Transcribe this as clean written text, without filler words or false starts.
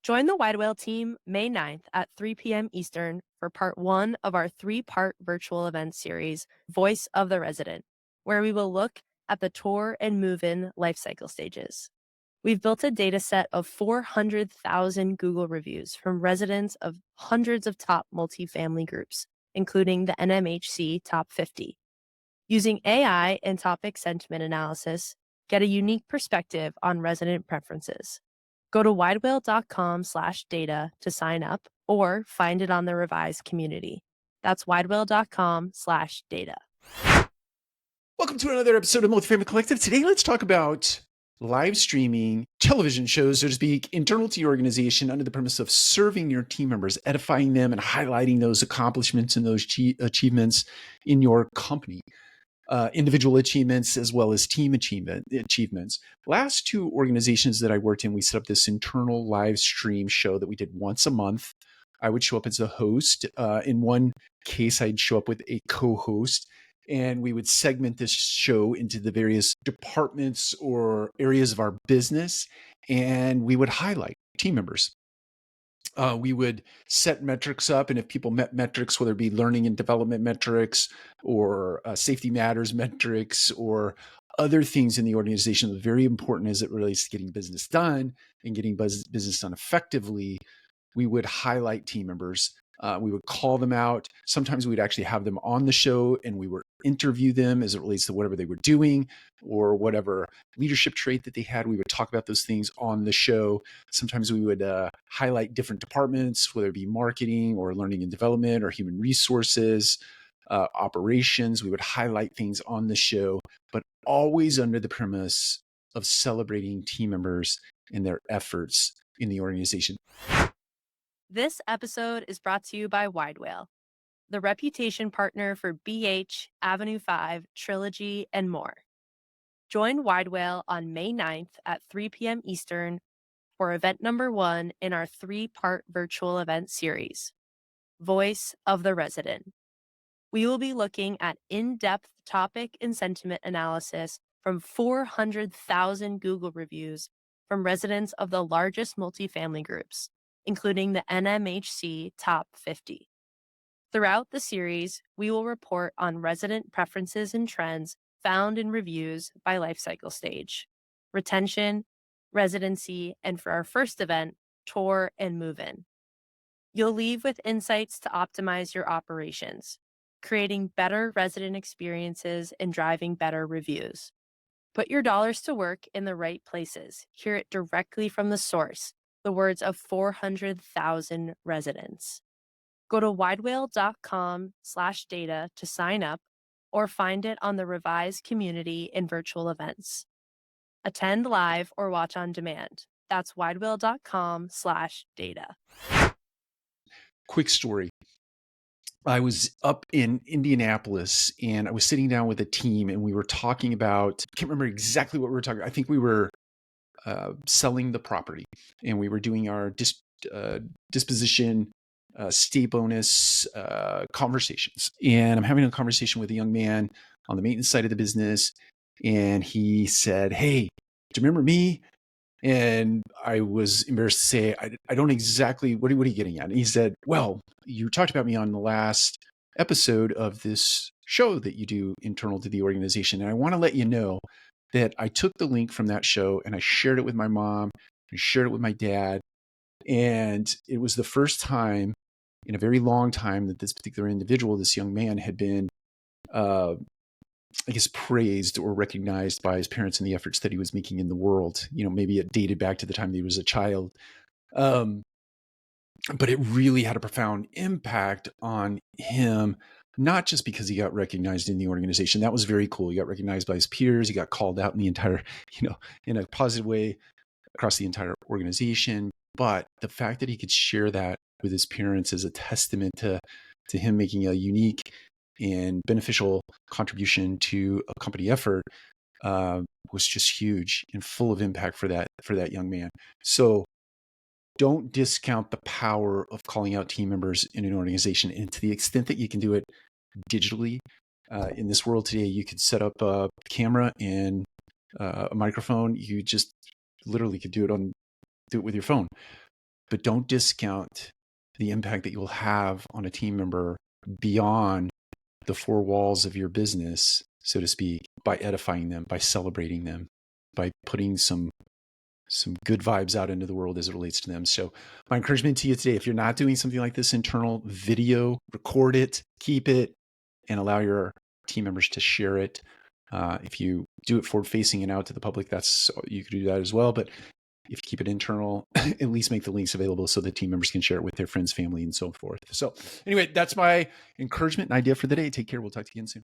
Join the Wide Whale team May 9th at 3 p.m. Eastern for part one of our three-part virtual event series, Voice of the Resident, where we will look at the tour and move-in lifecycle stages. We've built a data set of 400,000 Google reviews from residents of hundreds of top multifamily groups, including the NMHC Top 50. Using AI and topic sentiment analysis, get a unique perspective on resident preferences. Go to widewhale.com/data to sign up or find it on the revised community. That's widewhale.com/data. Welcome to another episode of Multifamily Collective. Today, let's talk about live streaming television shows, so to speak, internal to your organization under the premise of serving your team members, edifying them, and highlighting those accomplishments and those achievements in your company. Individual achievements as well as team achievements. Last two organizations that I worked in, we set up this internal live stream show that we did once a month. I would show up as a host. In one case, I'd show up with a co-host, and we would segment this show into the various departments or areas of our business, and we would highlight team members. We would set metrics up, and if people met metrics, whether it be learning and development metrics or safety matters metrics or other things in the organization that are very important as it relates to getting business done and getting business done effectively, we would highlight team members. We would call them out. Sometimes we'd actually have them on the show and we would interview them as it relates to whatever they were doing or whatever leadership trait that they had. We would talk about those things on the show. Sometimes we would highlight different departments, whether it be marketing or learning and development or human resources, operations. We would highlight things on the show, but always under the premise of celebrating team members and their efforts in the organization. This episode is brought to you by Wide Whale, the reputation partner for BH, Avenue 5, Trilogy, and more. Join Wide Whale on May 9th at 3 p.m. Eastern for event number one in our three-part virtual event series, Voice of the Resident. We will be looking at in-depth topic and sentiment analysis from 400,000 Google reviews from residents of the largest multifamily groups, including the NMHC Top 50. Throughout the series, we will report on resident preferences and trends found in reviews by lifecycle stage, retention, residency, and for our first event, tour and move-in. You'll leave with insights to optimize your operations, creating better resident experiences and driving better reviews. Put your dollars to work in the right places. Hear it directly from the source, the words of 400,000 residents. Go to widewhale.com/data to sign up or find it on the revised community in virtual events. Attend live or watch on demand. That's widewhale.com/data. Quick story. I was up in Indianapolis and I was sitting down with a team and we were talking about, I can't remember exactly what we were talking about. I think we were selling the property and we were doing our disposition stay bonus conversations. And I'm having a conversation with a young man on the maintenance side of the business. And he said, "Hey, do you remember me?" And I was embarrassed to say, I don't exactly, what are you getting at? And he said, "Well, you talked about me on the last episode of this show that you do internal to the organization. And I want to let you know that I took the link from that show and I shared it with my mom and shared it with my dad. And it was the first time in a very long time that this particular individual, this young man, had been, I guess, praised or recognized by his parents in the efforts that he was making in the world. You know, maybe it dated back to the time that he was a child. But it really had a profound impact on him, not just because he got recognized in the organization. That was very cool. He got recognized by his peers. He got called out in the entire, in a positive way across the entire organization. But the fact that he could share that with his parents is a testament to him making a unique and beneficial contribution to a company effort was just huge and full of impact for that young man. So don't discount the power of calling out team members in an organization. And to the extent that you can do it digitally, in this world today, you could set up a camera and a microphone. You just literally could do it with your phone. but don't discount the impact that you'll have on a team member beyond the four walls of your business, so to speak, by edifying them, by celebrating them, by putting some good vibes out into the world as it relates to them. So my encouragement to you today, if you're not doing something like this internal video, record it, keep it, and allow your team members to share it. If you do it forward facing and out to the public, you could do that as well. But if you keep it internal, at least make the links available so that team members can share it with their friends, family, and so forth. So anyway, that's my encouragement and idea for the day. Take care. We'll talk to you again soon.